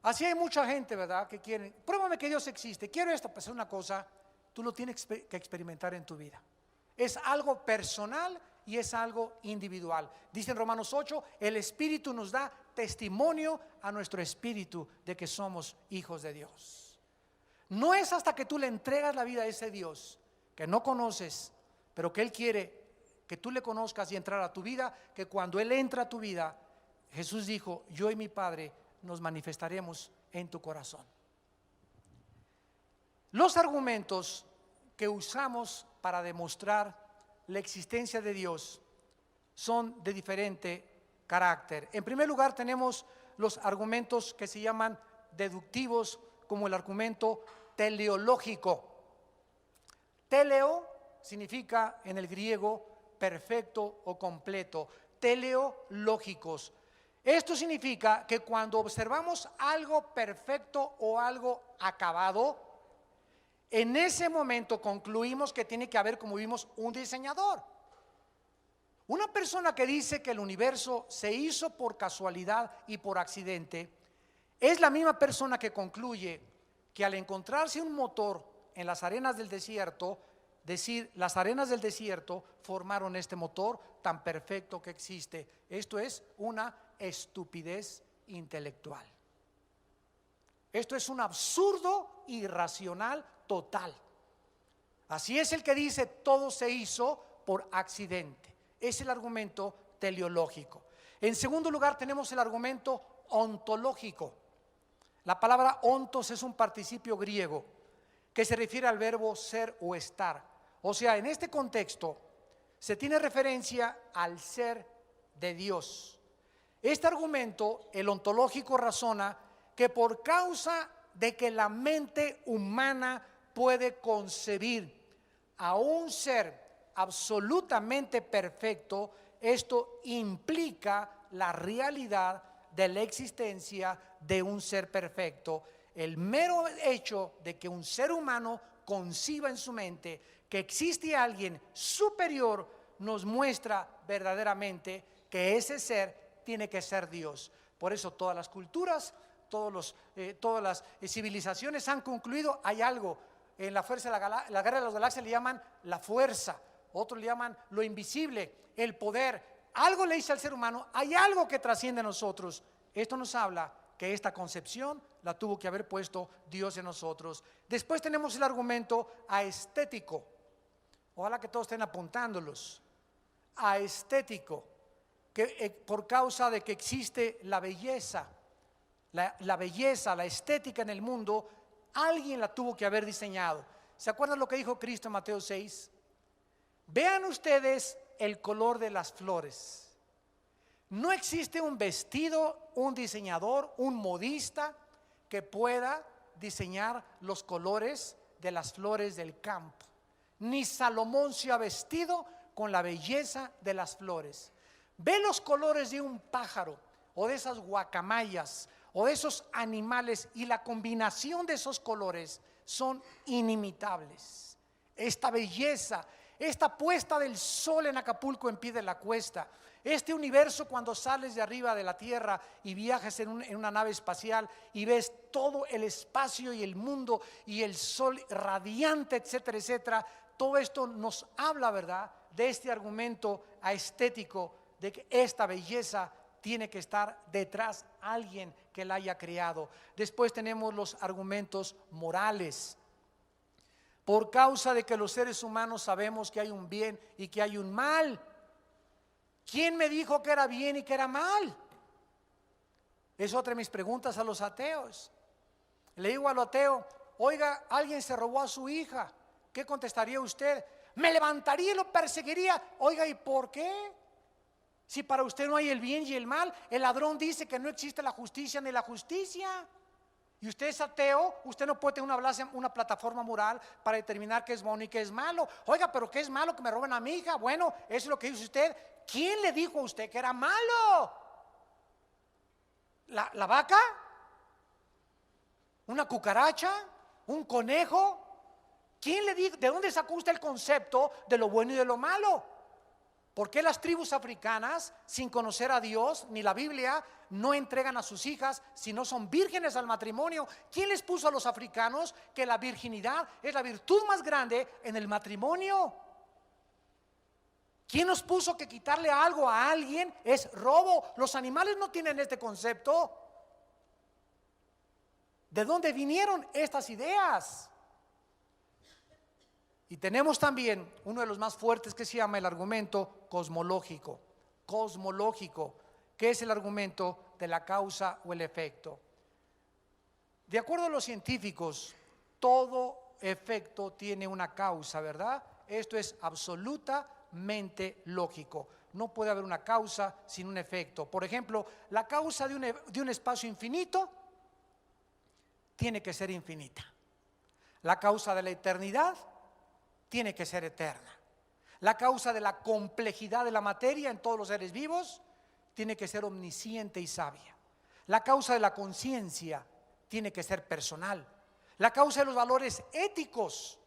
Así hay mucha gente, ¿verdad?, que quiere, pruébame que Dios existe, quiero esto. Pues es una cosa, tú lo tienes que experimentar en tu vida. Es algo personal y es algo individual. Dice en Romanos 8, el Espíritu nos da testimonio a nuestro espíritu de que somos hijos de Dios. No es hasta que tú le entregas la vida a ese Dios que no conoces, pero que Él quiere que tú le conozcas y entrar a tu vida, que cuando Él entra a tu vida, Jesús dijo, yo y mi Padre nos manifestaremos en tu corazón. Los argumentos que usamos para demostrar la existencia de Dios son de diferente carácter. En primer lugar, tenemos los argumentos que se llaman deductivos, como el argumento teleológico. Teleo significa en el griego perfecto o completo. Teleológicos. Esto significa que cuando observamos algo perfecto o algo acabado, en ese momento concluimos que tiene que haber, como vimos, un diseñador. Una persona que dice que el universo se hizo por casualidad y por accidente, es la misma persona que concluye que al encontrarse un motor en las arenas del desierto, decir, las arenas del desierto formaron este motor tan perfecto que existe. Esto es una estupidez intelectual. Esto es un absurdo irracional total. Así es el que dice todo se hizo por accidente. Es el argumento teleológico. En segundo lugar tenemos el argumento ontológico. La palabra ontos es un participio griego que se refiere al verbo ser o estar. O sea, en este contexto se tiene referencia al ser de Dios. Este argumento, el ontológico, razona que por causa de que la mente humana puede concebir a un ser absolutamente perfecto, esto implica la realidad de la existencia de un ser perfecto. El mero hecho de que un ser humano conciba en su mente que existe alguien superior nos muestra verdaderamente que ese ser tiene que ser Dios. Por eso todas las culturas, todas las civilizaciones han concluido, hay algo en la fuerza de la guerra de las galaxias le llaman la fuerza. otros le llaman lo invisible, el poder. Algo le dice al ser humano, hay algo que trasciende a nosotros. Esto nos habla que esta concepción la tuvo que haber puesto Dios en nosotros. Después tenemos el argumento aestético. Ojalá que todos estén apuntándolos. Aestético, que por causa de que existe la belleza, la belleza, la estética en el mundo, alguien la tuvo que haber diseñado. ¿Se acuerdan lo que dijo Cristo en Mateo 6? Vean ustedes el color de las flores. No existe un vestido, un diseñador, un modista que pueda diseñar los colores de las flores del campo. Ni Salomón se ha vestido con la belleza de las flores. Ve los colores de un pájaro o de esas guacamayas o de esos animales y la combinación de esos colores son inimitables. Esta belleza, esta puesta del sol en Acapulco en pie de la cuesta, este universo cuando sales de arriba de la tierra y viajas en una nave espacial y ves todo el espacio y el mundo y el sol radiante, etcétera, etcétera. Todo esto nos habla, ¿verdad?, de este argumento estético de que esta belleza tiene que estar detrás alguien que la haya creado. Después tenemos los argumentos morales. Por causa de que los seres humanos sabemos que hay un bien y que hay un mal. ¿Quién me dijo que era bien y que era mal? Es otra de mis preguntas a los ateos. Le digo al ateo, oiga, alguien se robó a su hija. ¿Qué contestaría usted? Me levantaría y lo perseguiría. Oiga, ¿y por qué? Si para usted no hay el bien y el mal, el ladrón dice que no existe la justicia ni la justicia. Y usted es ateo, usted no puede tener una plataforma moral para determinar qué es bueno y qué es malo. Oiga, pero ¿qué es malo que me roben a mi hija? Bueno, eso es lo que dice usted. ¿Quién le dijo a usted que era malo? ¿La vaca? ¿Una cucaracha? ¿Un conejo? ¿Quién le dijo? ¿De dónde sacó usted el concepto de lo bueno y de lo malo? ¿Por qué las tribus africanas, sin conocer a Dios ni la Biblia, no entregan a sus hijas si no son vírgenes al matrimonio? ¿Quién les puso a los africanos que la virginidad es la virtud más grande en el matrimonio? ¿Quién nos puso que quitarle algo a alguien es robo? Los animales no tienen este concepto. ¿De dónde vinieron estas ideas? Y tenemos también uno de los más fuertes que se llama el argumento cosmológico. Cosmológico, que es el argumento de la causa o el efecto. De acuerdo a los científicos, todo efecto tiene una causa, ¿verdad? Esto es absolutamente lógico. No puede haber una causa sin un efecto. Por ejemplo, la causa de un espacio infinito tiene que ser infinita. La causa de la eternidad tiene que ser eterna. La causa de la complejidad de la materia en todos los seres vivos tiene que ser omnisciente y sabia. La causa de la conciencia tiene que ser personal. La causa de los valores éticos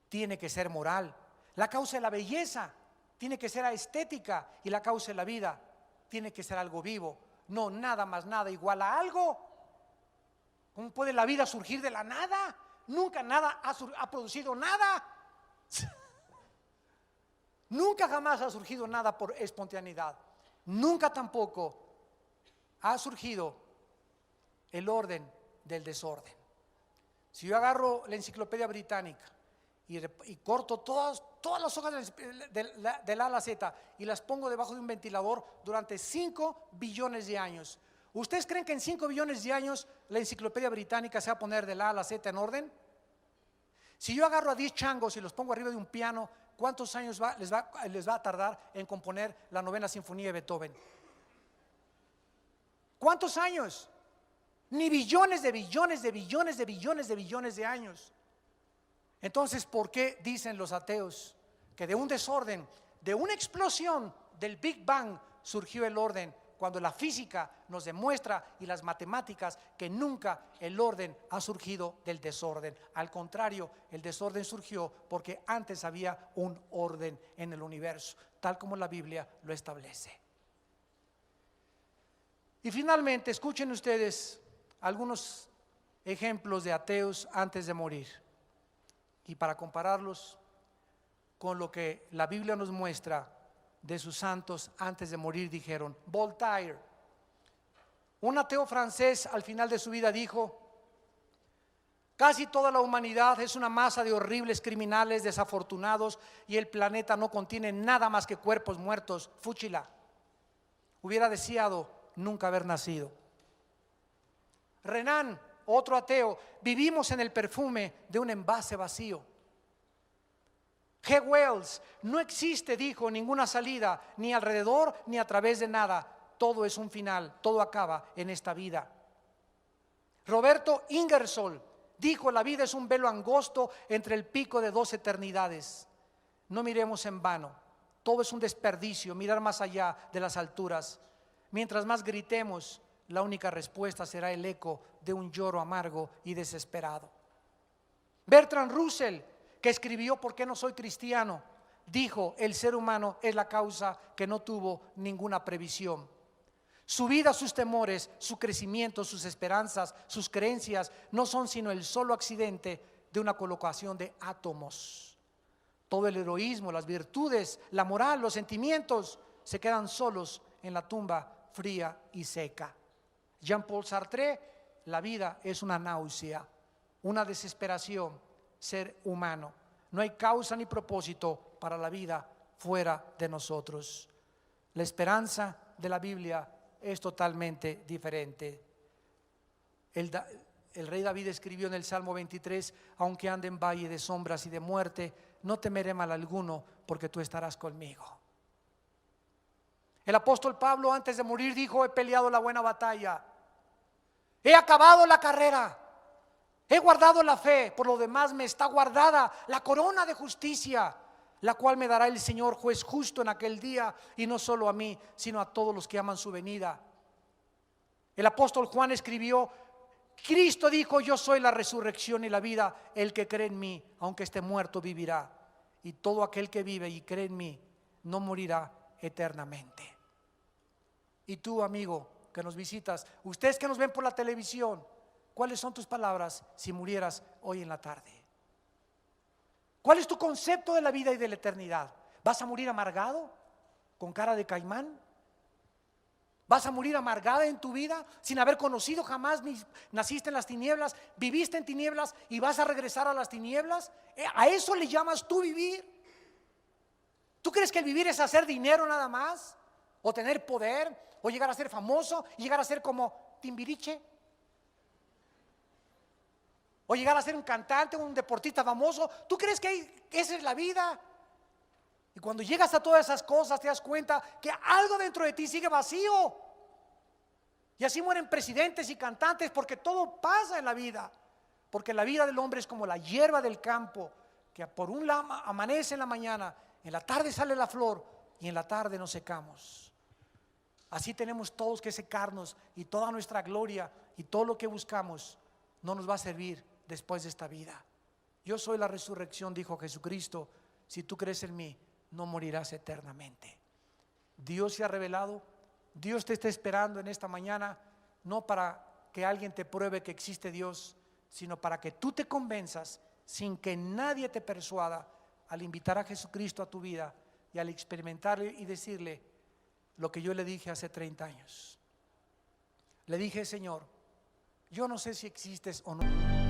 tiene que ser moral. La causa de la belleza tiene que ser estética, y la causa de la vida tiene que ser algo vivo. No nada más nada igual a algo. ¿Cómo puede la vida surgir de la nada? Nunca nada ha producido nada. Nunca jamás ha surgido nada por espontaneidad. Nunca tampoco ha surgido el orden del desorden. Si yo agarro la Enciclopedia Británica y corto todas las hojas del A a la Z y las pongo debajo de un ventilador durante 5 billones de años, ¿ustedes creen que en 5 billones de años la Enciclopedia Británica se va a poner del A a la Z en orden? Si yo agarro a 10 changos y los pongo arriba de un piano, ¿cuántos años les va a tardar en componer la novena sinfonía de Beethoven? ¿Cuántos años? Ni billones de billones de billones de billones de billones de años. Entonces, ¿por qué dicen los ateos que de un desorden, de una explosión del Big Bang surgió el orden, cuando la física nos demuestra y las matemáticas que nunca el orden ha surgido del desorden? Al contrario, el desorden surgió porque antes había un orden en el universo, tal como la Biblia lo establece. Y finalmente, escuchen ustedes algunos ejemplos de ateos antes de morir, y para compararlos con lo que la Biblia nos muestra de sus santos antes de morir. Dijeron, Voltaire, un ateo francés, al final de su vida dijo: casi toda la humanidad es una masa de horribles criminales desafortunados y el planeta no contiene nada más que cuerpos muertos. Fúchila. Hubiera deseado nunca haber nacido. Renan, otro ateo, vivimos en el perfume de un envase vacío. G. Wells, no existe, dijo, ninguna salida, ni alrededor ni a través de nada. Todo es un final, todo acaba en esta vida. Roberto Ingersoll dijo: la vida es un velo angosto entre el pico de dos eternidades. No miremos en vano, todo es un desperdicio, mirar más allá de las alturas. Mientras más gritemos, la única respuesta será el eco de un lloro amargo y desesperado. Bertrand Russell, que escribió ¿Por qué no soy cristiano?, dijo: el ser humano es la causa que no tuvo ninguna previsión. Su vida, sus temores, su crecimiento, sus esperanzas, sus creencias no son sino el solo accidente de una colocación de átomos. Todo el heroísmo, las virtudes, la moral, los sentimientos se quedan solos en la tumba fría y seca. Jean-Paul Sartre: la vida es una náusea, una desesperación, ser humano. No hay causa ni propósito para la vida fuera de nosotros. La esperanza de la Biblia es totalmente diferente. El rey David escribió en el Salmo 23: aunque ande en valle de sombras y de muerte, no temeré mal alguno, porque tú estarás conmigo. El apóstol Pablo, antes de morir, dijo: he peleado la buena batalla, he acabado la carrera, he guardado la fe, por lo demás me está guardada la corona de justicia, la cual me dará el Señor juez justo en aquel día, y no solo a mí, sino a todos los que aman su venida. El apóstol Juan escribió: Cristo dijo: yo soy la resurrección y la vida, el que cree en mí, aunque esté muerto, vivirá, y todo aquel que vive y cree en mí no morirá eternamente. Y tú, amigo que nos visitas, ustedes que nos ven por la televisión, ¿cuáles son tus palabras si murieras hoy en la tarde? ¿Cuál es tu concepto de la vida y de la eternidad? ¿Vas a morir amargado, con cara de caimán? ¿Vas a morir amargada en tu vida sin haber conocido jamás, naciste en las tinieblas, viviste en tinieblas y vas a regresar a las tinieblas? ¿A eso le llamas tú vivir? ¿Tú crees que el vivir es hacer dinero nada más? ¿O tener poder? ¿O llegar a ser famoso? ¿Y llegar a ser como Timbiriche? ¿O llegar a ser un cantante, un deportista famoso? ¿Tú crees que esa es la vida? Y cuando llegas a todas esas cosas te das cuenta que algo dentro de ti sigue vacío. Y así mueren presidentes y cantantes, porque todo pasa en la vida. Porque la vida del hombre es como la hierba del campo, que por un lado amanece en la mañana, en la tarde sale la flor y en la tarde nos secamos. Así tenemos todos que secarnos, y toda nuestra gloria y todo lo que buscamos no nos va a servir después de esta vida. Yo soy la resurrección, dijo Jesucristo. Si tú crees en mí, no morirás eternamente. Dios se ha revelado. Dios te está esperando en esta mañana, no para que alguien te pruebe que existe Dios, sino para que tú te convenzas sin que nadie te persuada, al invitar a Jesucristo a tu vida y al experimentarle y decirle lo que yo le dije hace 30 años. Le dije: Señor, yo no sé si existes o no.